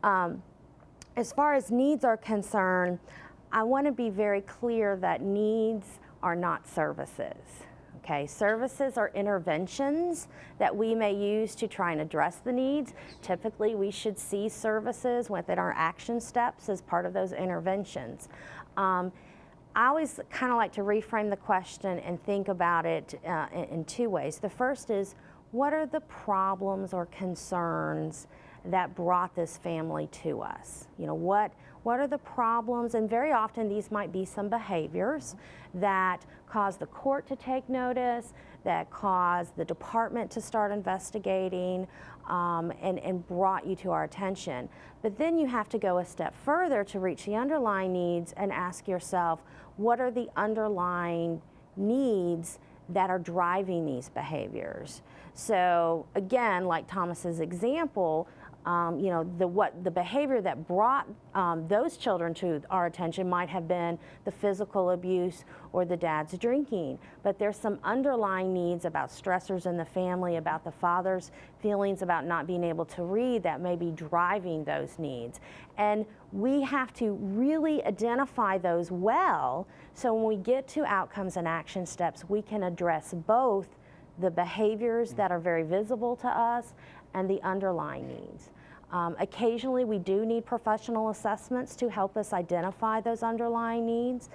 As far as needs are concerned, I want to be very clear that needs are not services. Okay, services are interventions that we may use to try and address the needs. Typically, we should see services within our action steps as part of those interventions. I always kind of like to reframe the question and think about it in two ways. The first is, what are the problems or concerns that brought this family to us? You know, what are the problems? And very often these might be some behaviors that cause the court to take notice, that cause the department to start investigating, and brought you to our attention. But then you have to go a step further to reach the underlying needs and ask yourself, what are the underlying needs that are driving these behaviors? So again, like Thomas's example, you know, the behavior that brought those children to our attention might have been the physical abuse or the dad's drinking. But there's some underlying needs about stressors in the family, about the father's feelings about not being able to read that may be driving those needs. And we have to really identify those well, so when we get to outcomes and action steps, we can address both the behaviors that are very visible to us and the underlying needs. Occasionally we do need professional assessments to help us identify those underlying needs,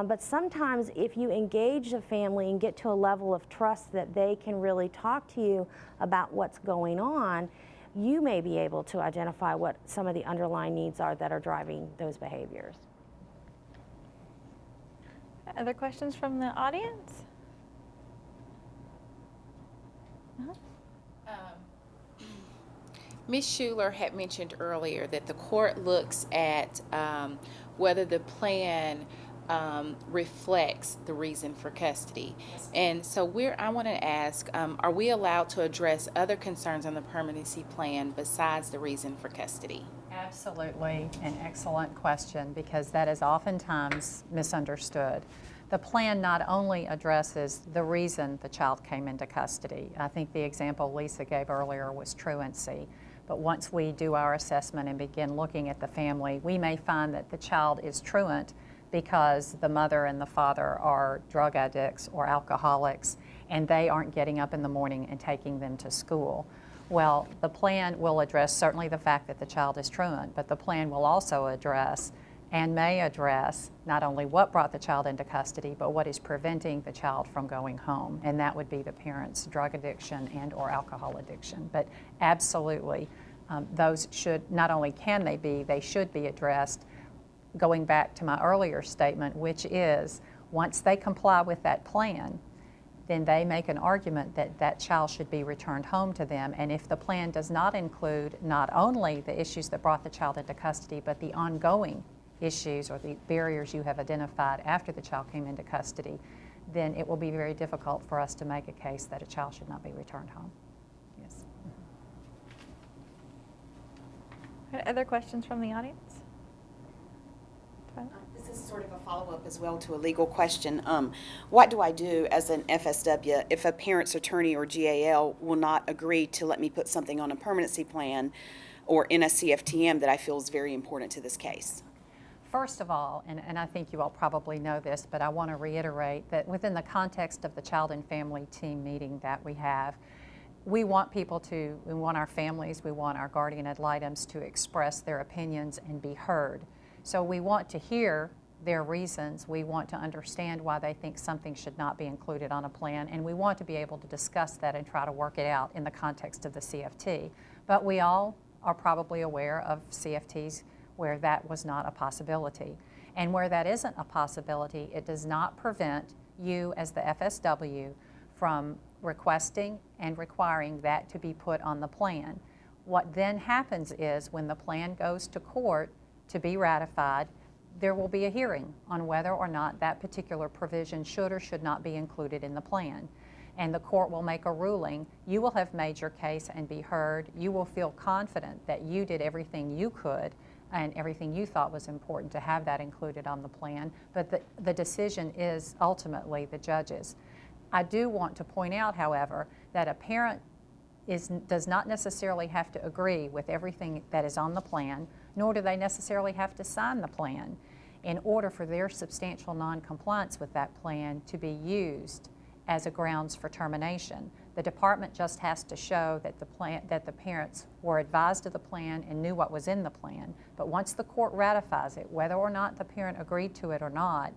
but sometimes if you engage the family and get to a level of trust that they can really talk to you about what's going on, you may be able to identify what some of the underlying needs are that are driving those behaviors. Other questions from the audience? Ms. Schuler had mentioned earlier that the court looks at whether the plan reflects the reason for custody. And so I want to ask, are we allowed to address other concerns on the permanency plan besides the reason for custody? Absolutely, an excellent question, because that is oftentimes misunderstood. The plan not only addresses the reason the child came into custody. I think the example Lisa gave earlier was truancy. But once we do our assessment and begin looking at the family, we may find that the child is truant because the mother and the father are drug addicts or alcoholics, and they aren't getting up in the morning and taking them to school. Well, the plan will address certainly the fact that the child is truant, but the plan will also address and may address not only what brought the child into custody, but what is preventing the child from going home. And that would be the parent's drug addiction and or alcohol addiction. But absolutely, those should, not only can they should be addressed. Going back to my earlier statement, which is once they comply with that plan, then they make an argument that that child should be returned home to them. And if the plan does not include not only the issues that brought the child into custody, but the ongoing issues or the barriers you have identified after the child came into custody, then it will be very difficult for us to make a case that a child should not be returned home. Yes. Other questions from the audience? This is sort of a follow-up as well to a legal question. What do I do as an FSW if a parent's attorney or GAL will not agree to let me put something on a permanency plan or in a CFTM that I feel is very important to this case? First of all, and I think you all probably know this, but I want to reiterate that within the context of the Child and Family Team meeting that we have, we want our families, we want our guardian ad litems to express their opinions and be heard. So we want to hear their reasons, we want to understand why they think something should not be included on a plan, and we want to be able to discuss that and try to work it out in the context of the CFT. But we all are probably aware of CFTs where that was not a possibility. And where that isn't a possibility, it does not prevent you as the FSW from requesting and requiring that to be put on the plan. What then happens is when the plan goes to court to be ratified, there will be a hearing on whether or not that particular provision should or should not be included in the plan. And the court will make a ruling. You will have made your case and be heard. You will feel confident that you did everything you could and everything you thought was important to have that included on the plan, but the decision is ultimately the judge's. I do want to point out, however, that a parent does not necessarily have to agree with everything that is on the plan, nor do they necessarily have to sign the plan in order for their substantial noncompliance with that plan to be used as a grounds for termination. The department just has to show that the parents were advised of the plan and knew what was in the plan. But once the court ratifies it, whether or not the parent agreed to it or not,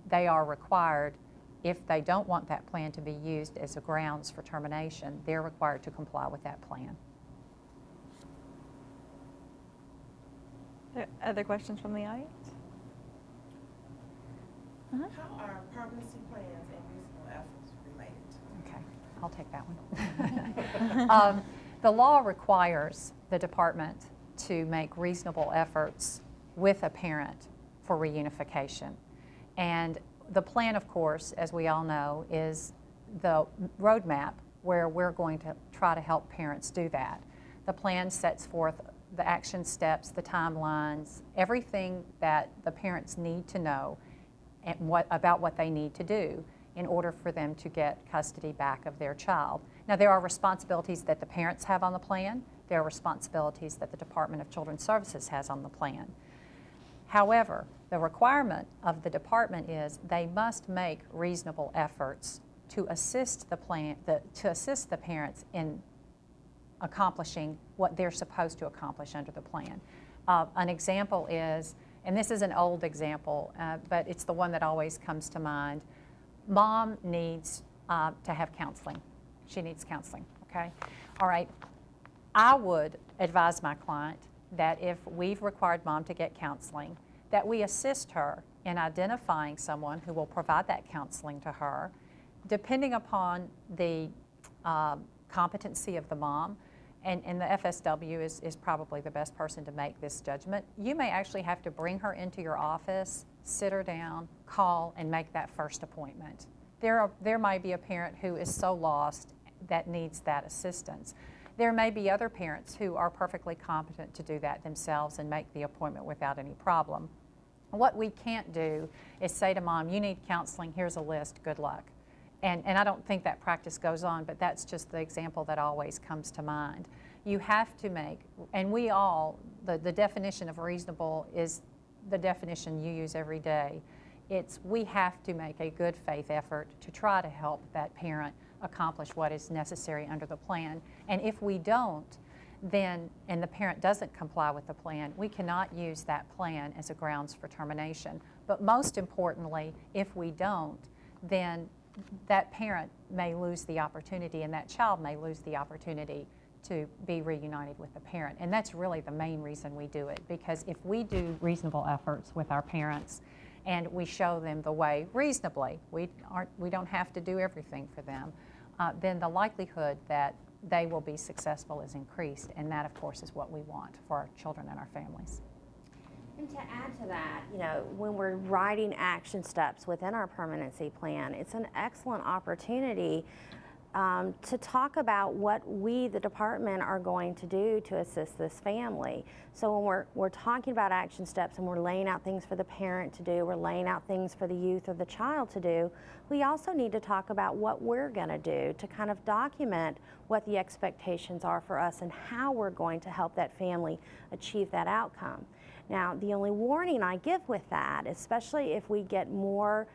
they are required, if they don't want that plan to be used as a grounds for termination, they're required to comply with that plan. Other questions from the audience? How are permanency plans and reasonable efforts related? Okay, I'll take that one. The law requires the department to make reasonable efforts with a parent for reunification. And the plan, of course, as we all know, is the roadmap where we're going to try to help parents do that. The plan sets forth the action steps, the timelines, everything that the parents need to know and about what they need to do in order for them to get custody back of their child. Now, there are responsibilities that the parents have on the plan. There are responsibilities that the Department of Children's Services has on the plan. However, the requirement of the department is they must make reasonable efforts to assist the parents in accomplishing what they're supposed to accomplish under the plan. An example is, and this is an old example, but it's the one that always comes to mind. Mom needs to have counseling. She needs counseling, okay? All right, I would advise my client that if we've required mom to get counseling, that we assist her in identifying someone who will provide that counseling to her, depending upon the competency of the mom. And the FSW is probably the best person to make this judgment. You may actually have to bring her into your office, sit her down, call, and make that first appointment. There might be a parent who is so lost that needs that assistance. There may be other parents who are perfectly competent to do that themselves and make the appointment without any problem. What we can't do is say to mom, you need counseling, here's a list, good luck. And I don't think that practice goes on, but that's just the example that always comes to mind. You have to make, and we all, the definition of reasonable is the definition you use every day. We have to make a good faith effort to try to help that parent accomplish what is necessary under the plan. And if we don't, then, and the parent doesn't comply with the plan, we cannot use that plan as a grounds for termination. But most importantly, if we don't, then that parent may lose the opportunity and that child may lose the opportunity to be reunited with the parent. And that's really the main reason we do it, because if we do reasonable efforts with our parents and we show them the way reasonably, we don't have to do everything for them, then the likelihood that they will be successful is increased. And that, of course, is what we want for our children and our families. And to add to that, when we're writing action steps within our permanency plan, it's an excellent opportunity to talk about what we, the department, are going to do to assist this family. So when we're talking about action steps and we're laying out things for the parent to do, we're laying out things for the youth or the child to do, we also need to talk about what we're going to do to kind of document what the expectations are for us and how we're going to help that family achieve that outcome. Now, the only warning I give with that, especially if we get more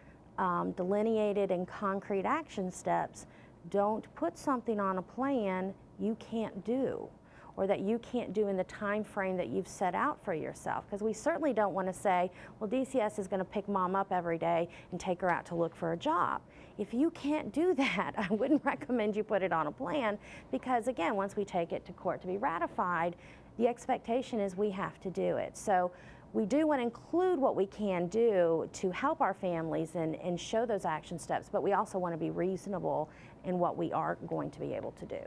delineated and concrete action steps, don't put something on a plan you can't do or that you can't do in the time frame that you've set out for yourself. Because we certainly don't want to say, well, DCS is going to pick mom up every day and take her out to look for a job. If you can't do that, I wouldn't recommend you put it on a plan, because again, once we take it to court to be ratified, the expectation is we have to do it. So we do want to include what we can do to help our families and show those action steps, but we also want to be reasonable in what we are going to be able to do.